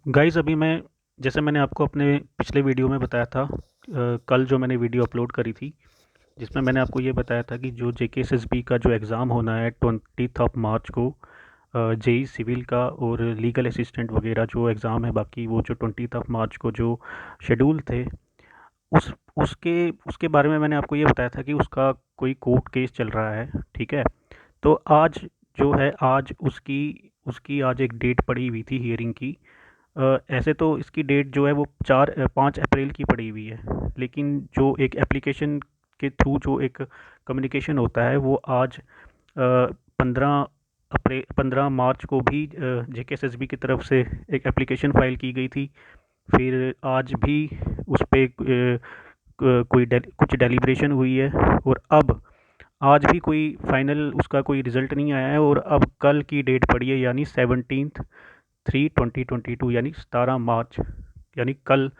Guys अभी मैं जैसे मैंने आपको अपने पिछले वीडियो में बताया था, कल जो मैंने वीडियो अपलोड करी थी जिसमें मैंने आपको ये बताया था कि जो जेकेएसएसबी का जो एग्ज़ाम होना है 20 ऑफ मार्च को, जेई सिविल का और लीगल असिस्टेंट वगैरह जो एग्ज़ाम है, बाकी वो जो 20 ऑफ मार्च को जो शेड्यूल थे उस उसके उसके बारे में मैंने आपको ये बताया था कि उसका कोई कोर्ट केस चल रहा है। ठीक है। तो आज जो है, आज उसकी उसकी आज एक डेट पड़ी हुई थी हियरिंग की। ऐसे तो इसकी डेट जो है वो 5 अप्रैल की पड़ी हुई है, लेकिन जो एक एप्लीकेशन के थ्रू जो एक कम्युनिकेशन होता है वो आज 15 मार्च को भी जेकेएसएसबी की तरफ से एक एप्लीकेशन फ़ाइल की गई थी। फिर आज भी उस पर कुछ डेलिब्रेशन हुई है, और अब आज भी कोई फाइनल उसका कोई रिज़ल्ट नहीं आया है। और अब कल की डेट पड़ी है, यानी 17/3/2022, यानी 17 मार्च, यानी कल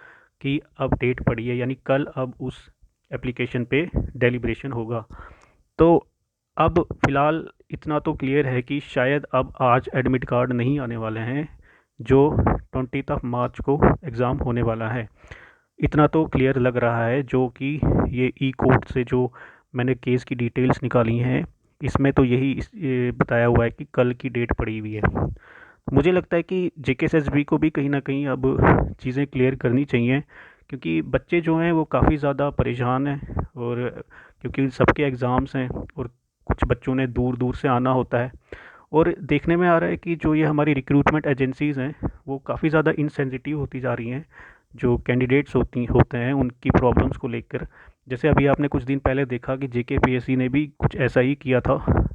की अब डेट पड़ी है, यानी कल अब उस एप्लीकेशन पे डेलिब्रेशन होगा। तो अब फ़िलहाल इतना तो क्लियर है कि शायद अब आज एडमिट कार्ड नहीं आने वाले हैं जो 20 मार्च को एग्ज़ाम होने वाला है। इतना तो क्लियर लग रहा है, जो कि ये ई कोर्ट से जो मैंने केस की डिटेल्स निकाली हैं, इसमें तो यही ये बताया हुआ है कि कल की डेट पड़ी हुई है। मुझे लगता है कि जेकेएसएसबी को भी कहीं ना कहीं अब चीज़ें क्लियर करनी चाहिए, क्योंकि बच्चे जो हैं वो काफ़ी ज़्यादा परेशान हैं, और क्योंकि सबके एग्ज़ाम्स हैं और कुछ बच्चों ने दूर दूर से आना होता है। और देखने में आ रहा है कि जो ये हमारी रिक्रूटमेंट एजेंसीज़ हैं वो काफ़ी ज़्यादा इनसेंसिटिव होती जा रही हैं जो कैंडिडेट्स होते हैं उनकी प्रॉब्लम्स को लेकर। जैसे अभी आपने कुछ दिन पहले देखा कि जेकेपीएससी ने भी कुछ ऐसा ही किया था।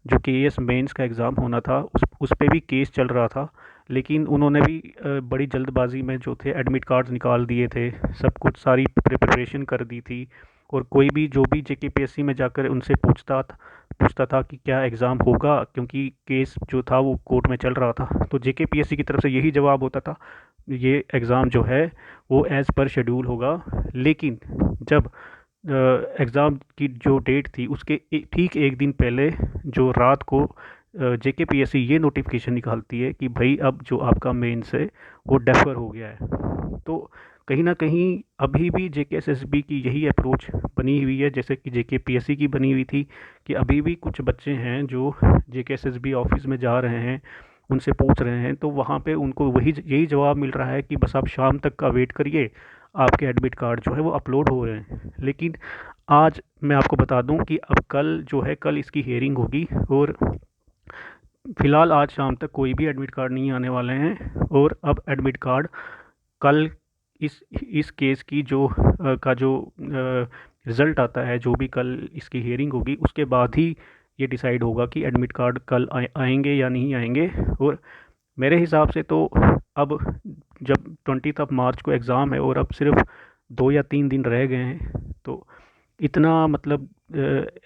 जो केएएस मेंस का एग्ज़ाम होना था उस पे भी केस चल रहा था, लेकिन उन्होंने भी बड़ी जल्दबाजी में जो थे एडमिट कार्ड्स निकाल दिए थे, सब कुछ सारी प्रिपरेशन कर दी थी। और कोई भी जो भी जेकेपीएससी में जाकर उनसे पूछता था कि क्या एग्ज़ाम होगा, क्योंकि केस जो था वो कोर्ट में चल रहा था, तो जेकेपीएससी की तरफ से यही जवाब होता था, ये एग्ज़ाम जो है वो एज़ पर शेड्यूल होगा। लेकिन जब एग्ज़ाम की जो डेट थी उसके ठीक एक दिन पहले जो रात को जेकेपीएससी ये नोटिफिकेशन निकालती है कि भाई अब जो आपका मेंस है वो डेफर हो गया है। तो कहीं ना कहीं अभी भी जेकेएसएसबी की यही अप्रोच बनी हुई है, जैसे कि जेकेपीएससी की बनी हुई थी, कि अभी भी कुछ बच्चे हैं जो जेकेएसएसबी ऑफिस में जा रहे हैं, उनसे पूछ रहे हैं, तो वहाँ पे उनको वही यही जवाब मिल रहा है कि बस आप शाम तक का वेट करिए, आपके एडमिट कार्ड जो है वो अपलोड हो रहे हैं। लेकिन आज मैं आपको बता दूं कि अब कल जो है, कल इसकी हियरिंग होगी, और फ़िलहाल आज शाम तक कोई भी एडमिट कार्ड नहीं आने वाले हैं। और अब एडमिट कार्ड कल इस केस की जो का जो रिज़ल्ट आता है, जो भी कल इसकी हियरिंग होगी उसके बाद ही ये डिसाइड होगा कि एडमिट कार्ड कल आएंगे या नहीं आएंगे। और मेरे हिसाब से तो अब जब 20 मार्च को एग्ज़ाम है और अब सिर्फ 2 या 3 दिन रह गए हैं, तो इतना मतलब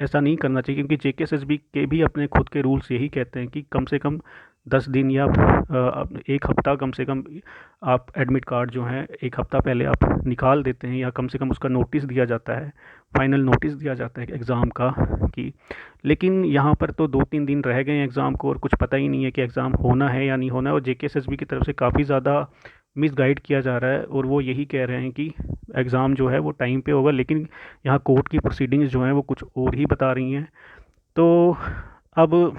ऐसा नहीं करना चाहिए, क्योंकि जेकेएसएसबी के भी अपने खुद के रूल्स यही कहते हैं कि कम से कम 10 दिन या 1 हफ़्ता कम से कम आप एडमिट कार्ड जो है 1 हफ़्ता पहले आप निकाल देते हैं, या कम से कम उसका नोटिस दिया जाता है, फाइनल नोटिस दिया जाता है एग्ज़ाम का कि। लेकिन यहाँ पर तो 2-3 दिन रह गए हैं एग्ज़ाम को और कुछ पता ही नहीं है कि एग्ज़ाम होना है या नहीं होना है, और जेकेएसएसबी की तरफ से काफ़ी ज़्यादा मिसगाइड किया जा रहा है, और वो यही कह रहे हैं कि एग्ज़ाम जो है वो टाइम पे होगा, लेकिन यहाँ कोर्ट की प्रोसीडिंग्स जो हैं वो कुछ और ही बता रही हैं। तो अब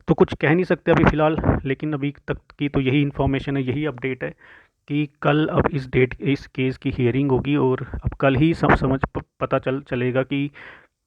तो कुछ कह नहीं सकते अभी फ़िलहाल, लेकिन अभी तक की तो यही इन्फॉर्मेशन है, यही अपडेट है कि कल अब इस केस की हियरिंग होगी, और अब कल ही पता चलेगा कि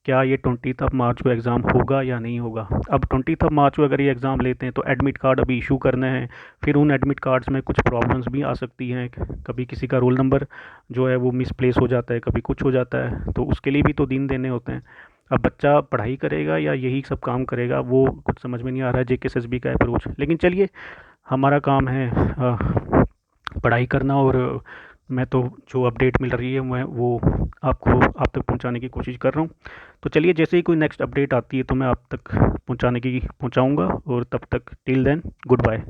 क्या ये 20 मार्च को एग्ज़ाम होगा या नहीं होगा। अब 20 मार्च को अगर ये एग्ज़ाम लेते हैं तो एडमिट कार्ड अभी इशू करने हैं, फिर उन एडमिट कार्ड्स में कुछ प्रॉब्लम्स भी आ सकती हैं, कभी किसी का रोल नंबर जो है वो मिसप्लेस हो जाता है, कभी कुछ हो जाता है, तो उसके लिए भी तो दिन देने होते हैं। अब बच्चा पढ़ाई करेगा या यही सब काम करेगा, वो कुछ समझ में नहीं आ रहा है जेकेएसएसबी का अप्रोच। लेकिन चलिए, हमारा काम है पढ़ाई करना, और मैं तो जो अपडेट मिल रही है मैं वो आप तक पहुंचाने की कोशिश कर रहा हूं। तो चलिए, जैसे ही कोई नेक्स्ट अपडेट आती है तो मैं आप तक पहुंचाऊंगा, और तब तक टिल देन गुड बाय।